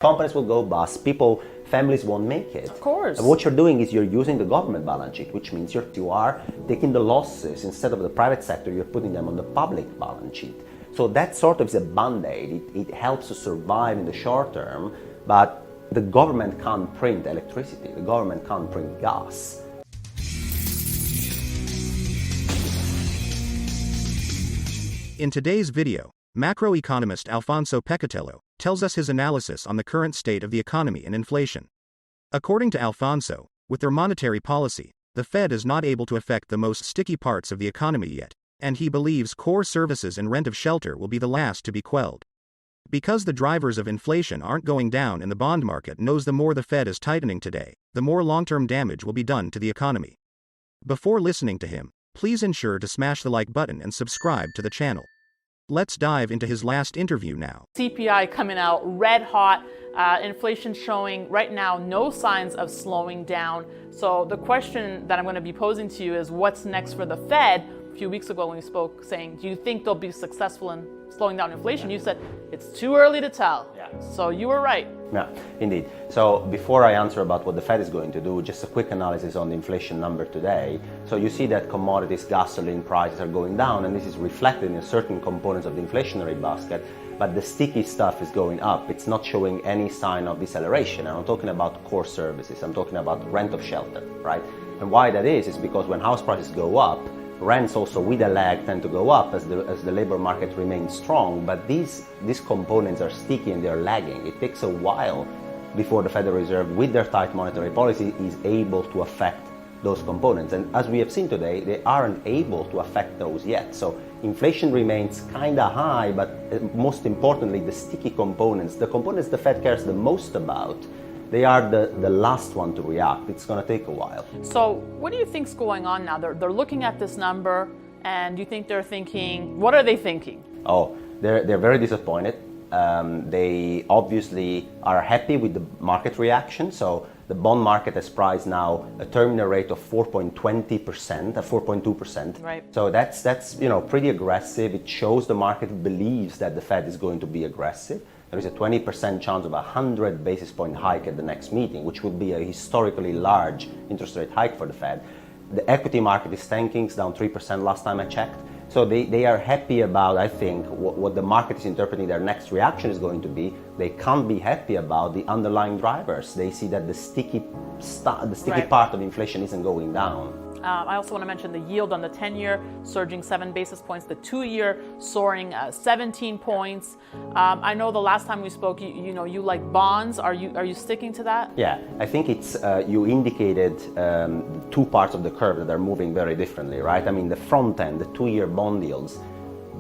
Companies will go bust, families won't make it. Of course. And what you're doing is you're using the government balance sheet, which means you are taking the losses. Instead of the private sector, you're putting them on the public balance sheet. So that sort of is a band-aid. It helps to survive in the short term, but the government can't print electricity. The government can't print gas. In today's video, macroeconomist Alfonso Peccatiello tells us his analysis on the current state of the economy and inflation. According to Alfonso, with their monetary policy, the Fed is not able to affect the most sticky parts of the economy yet, and he believes core services and rent of shelter will be the last to be quelled. Because the drivers of inflation aren't going down and the bond market knows the more the Fed is tightening today, the more long-term damage will be done to the economy. Before listening to him, please ensure to smash the like button and subscribe to the channel. Let's dive into his last interview now. CPI coming out red hot, inflation showing right now no signs of slowing down. So the question that I'm going to be posing to you is what's next for the Fed? A few weeks ago when we spoke saying, do you think they'll be successful in slowing down inflation? You said it's too early to tell. Yeah. So you were right. Yeah, indeed. So before I answer about what the Fed is going to do, just a quick analysis on the inflation number today. So you see that commodities, gasoline prices are going down, and this is reflected in certain components of the inflationary basket, but the sticky stuff is going up. It's not showing any sign of deceleration. And I'm talking about core services. I'm talking about rent of shelter, right? And why that is because when house prices go up, rents also with a lag tend to go up as the labor market remains strong, but these components are sticky and they're lagging. It takes a while before the Federal Reserve, with their tight monetary policy, is able to affect those components. And as we have seen today, they aren't able to affect those yet. So inflation remains kind of high, but most importantly, the sticky components, the components the Fed cares the most about, they are the last one to react. It's going to take a while. So what do you think's going on now? They're looking at this number, and you think they're thinking, what are they thinking? Oh, they're very disappointed. They obviously are happy with the market reaction. So the bond market has priced now a terminal rate of 4.20%, 4.2%. Right. So that's pretty aggressive. It shows the market believes that the Fed is going to be aggressive. There is a 20% chance of a 100 basis point hike at the next meeting, which would be a historically large interest rate hike for the Fed. The equity market is tanking, it's down 3% last time I checked. So they are happy about, I think, what the market is interpreting their next reaction is going to be. They can't be happy about the underlying drivers. They see that the sticky Right. part of inflation isn't going down. I also want to mention the yield on the 10-year surging 7 basis points, the 2-year soaring 17 points. I know the last time we spoke, you like bonds. Are you sticking to that? Yeah, I think it's you indicated two parts of the curve that are moving very differently, right? I mean, the front end, the 2-year bond yields,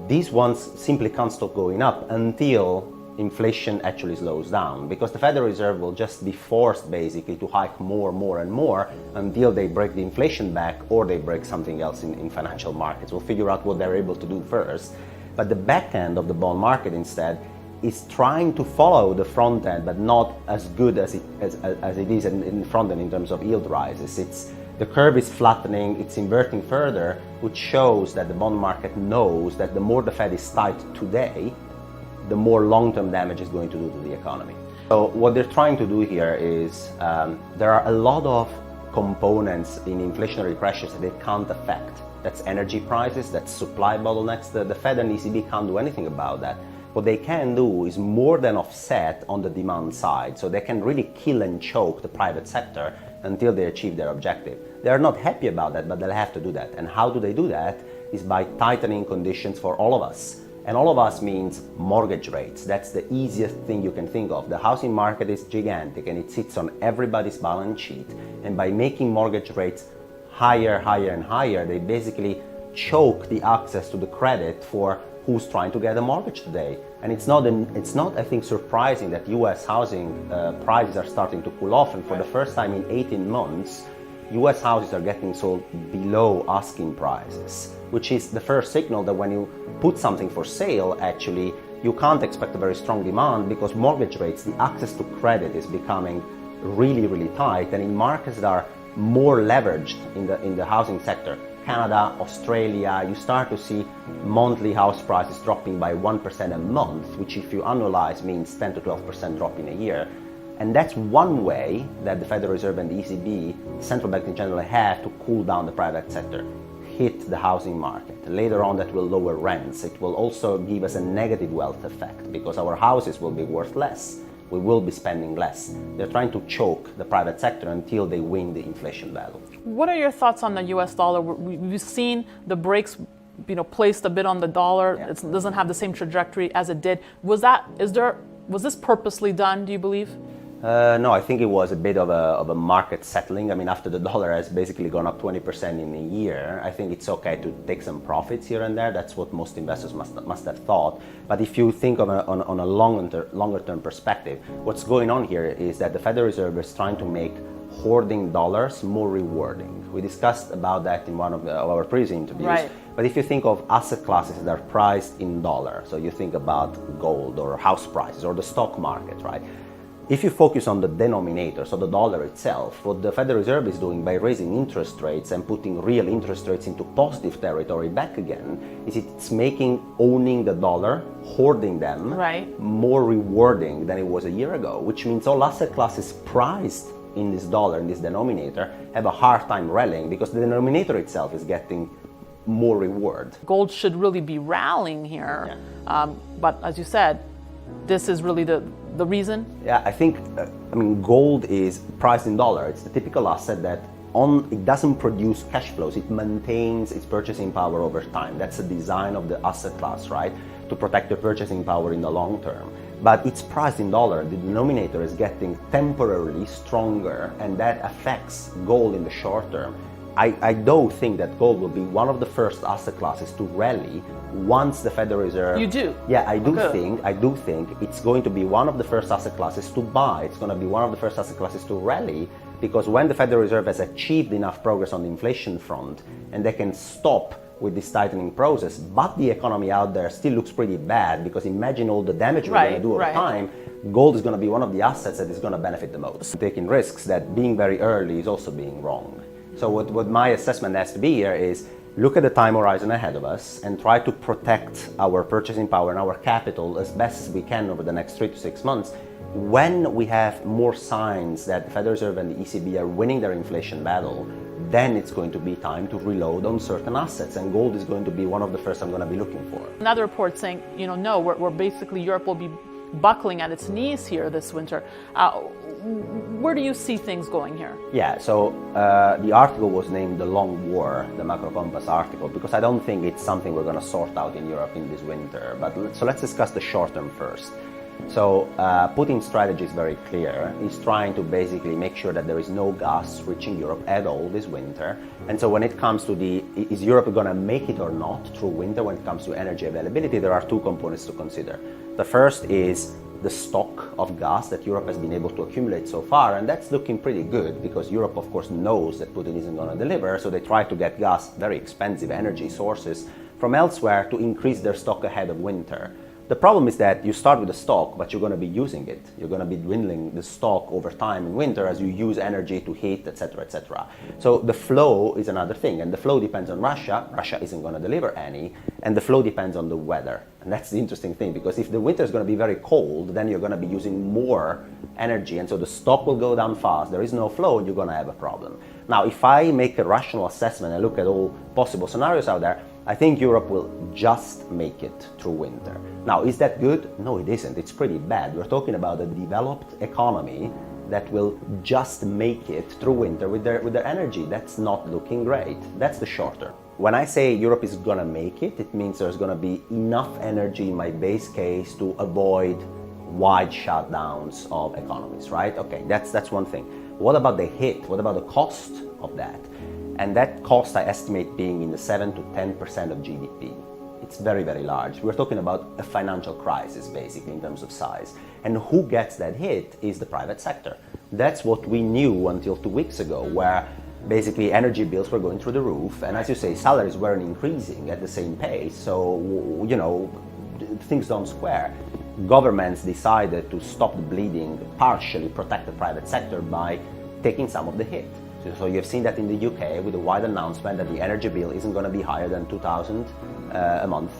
these ones simply can't stop going up until inflation actually slows down, because the Federal Reserve will just be forced basically to hike more and more until they break the inflation back or they break something else in financial markets. We'll figure out what they're able to do first. But the back end of the bond market instead is trying to follow the front end, but not as good as it is in front end in terms of yield rises. The curve is flattening, it's inverting further, which shows that the bond market knows that the more the Fed is tight today, the more long-term damage is going to do to the economy. So what they're trying to do here is there are a lot of components in inflationary pressures that they can't affect. That's energy prices, that's supply bottlenecks. The Fed and ECB can't do anything about that. What they can do is more than offset on the demand side. So they can really kill and choke the private sector until they achieve their objective. They're not happy about that, but they'll have to do that. And how do they do that? Is by tightening conditions for all of us. And all of us means mortgage rates. That's the easiest thing you can think of. The housing market is gigantic and it sits on everybody's balance sheet. And by making mortgage rates higher and higher, they basically choke the access to the credit for who's trying to get a mortgage today. And it's not, I think, surprising that US housing prices are starting to cool off. And for the first time in 18 months, US houses are getting sold below asking prices, which is the first signal that when you put something for sale, actually, you can't expect a very strong demand because mortgage rates, the access to credit is becoming really tight. And in markets that are more leveraged in the housing sector, Canada, Australia, you start to see monthly house prices dropping by 1% a month, which if you annualize means 10 to 12% drop in a year. And that's one way that the Federal Reserve and the ECB, central banks in general, have to cool down the private sector, hit the housing market. Later on, that will lower rents. It will also give us a negative wealth effect because our houses will be worth less. We will be spending less. They're trying to choke the private sector until they win the inflation battle. What are your thoughts on the US dollar? We've seen the brakes placed a bit on the dollar. Yeah. It doesn't have the same trajectory as it did. Was this purposely done, do you believe? No, I think it was a bit of a market settling. I mean, after the dollar has basically gone up 20% in a year, I think it's okay to take some profits here and there. That's what most investors must have thought. But if you think on a longer term perspective, what's going on here is that the Federal Reserve is trying to make hoarding dollars more rewarding. We discussed about that in one of our previous interviews. Right. But if you think of asset classes that are priced in dollars, so you think about gold or house prices or the stock market, right? If you focus on the denominator, so the dollar itself, what the Federal Reserve is doing by raising interest rates and putting real interest rates into positive territory back again, is it's making owning the dollar, hoarding them, more rewarding than it was a year ago, which means all asset classes priced in this dollar, in this denominator, have a hard time rallying because the denominator itself is getting more reward. Gold should really be rallying here, but as you said, this is really the reason? Yeah, I think, gold is priced in dollar. It's the typical asset that it doesn't produce cash flows. It maintains its purchasing power over time. That's the design of the asset class, right? To protect the purchasing power in the long term. But it's priced in dollar. The denominator is getting temporarily stronger, and that affects gold in the short term. I do think that gold will be one of the first asset classes to rally once the Federal Reserve... You do? Yeah, I do think it's going to be one of the first asset classes to buy. It's going to be one of the first asset classes to rally, because when the Federal Reserve has achieved enough progress on the inflation front and they can stop with this tightening process, but the economy out there still looks pretty bad, because imagine all the damage we're going to do over time, gold is going to be one of the assets that is going to benefit the most. Taking risks that being very early is also being wrong. So what my assessment has to be here is look at the time horizon ahead of us and try to protect our purchasing power and our capital as best as we can over the next 3 to 6 months. When we have more signs that the Federal Reserve and the ECB are winning their inflation battle, then it's going to be time to reload on certain assets, and gold is going to be one of the first I'm going to be looking for. Another report saying, no, we're basically, Europe will be buckling at its knees here this winter. Where do you see things going here? Yeah, so the article was named The Long War, the Macro Compass article, because I don't think it's something we're going to sort out in Europe in this winter. So let's discuss the short term first. So Putin's strategy is very clear. He's trying to basically make sure that there is no gas reaching Europe at all this winter. And so when it comes to is Europe going to make it or not through winter when it comes to energy availability, there are two components to consider. The first is the stock of gas that Europe has been able to accumulate so far, and that's looking pretty good because Europe, of course, knows that Putin isn't going to deliver, so they try to get gas, very expensive energy sources, from elsewhere to increase their stock ahead of winter. The problem is that you start with a stock, but you're going to be using it. You're going to be dwindling the stock over time in winter as you use energy to heat, etc., etc. So the flow is another thing, and the flow depends on Russia. Russia isn't going to deliver any, and the flow depends on the weather. And that's the interesting thing, because if the winter is going to be very cold, then you're going to be using more energy, and so the stock will go down fast. There is no flow, you're going to have a problem. Now, if I make a rational assessment and look at all possible scenarios out there, I think Europe will just make it through winter. Now, is that good? No, it isn't. It's pretty bad. We're talking about a developed economy that will just make it through winter with their energy. That's not looking great. That's the short term. When I say Europe is gonna make it, it means there's gonna be enough energy in my base case to avoid wide shutdowns of economies, right? Okay, that's one thing. What about the hit? What about the cost of that? And that cost I estimate being in the 7 to 10% of GDP. It's very, very large. We're talking about a financial crisis, basically, in terms of size. And who gets that hit is the private sector. That's what we knew until 2 weeks ago, where basically energy bills were going through the roof. And as you say, salaries weren't increasing at the same pace. So, things don't square. Governments decided to stop the bleeding, partially protect the private sector by taking some of the hit. So you've seen that in the UK with a wide announcement that the energy bill isn't going to be higher than 2,000 a month.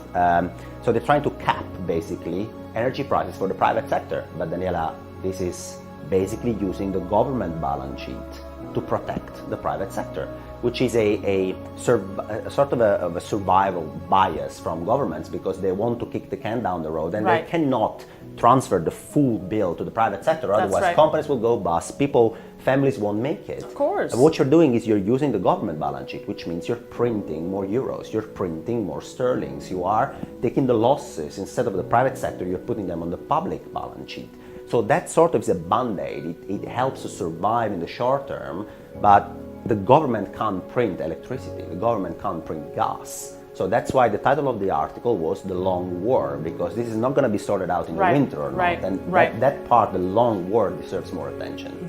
So they're trying to cap basically energy prices for the private sector. But Daniela, this is basically using the government balance sheet to protect the private sector, which is a sort of a survival bias from governments, because they want to kick the can down the road, and Right. they cannot transfer the full bill to the private sector. Otherwise, right. companies will go bust, families won't make it. Of course. And what you're doing is you're using the government balance sheet, which means you're printing more euros, you're printing more sterlings, you are taking the losses instead of the private sector, you're putting them on the public balance sheet. So that sort of is a band-aid. It helps to survive in the short term, but the government can't print electricity, the government can't print gas. So that's why the title of the article was The Long War, because this is not going to be sorted out in the Right, winter or not. right, And right. that part, the long war, deserves more attention.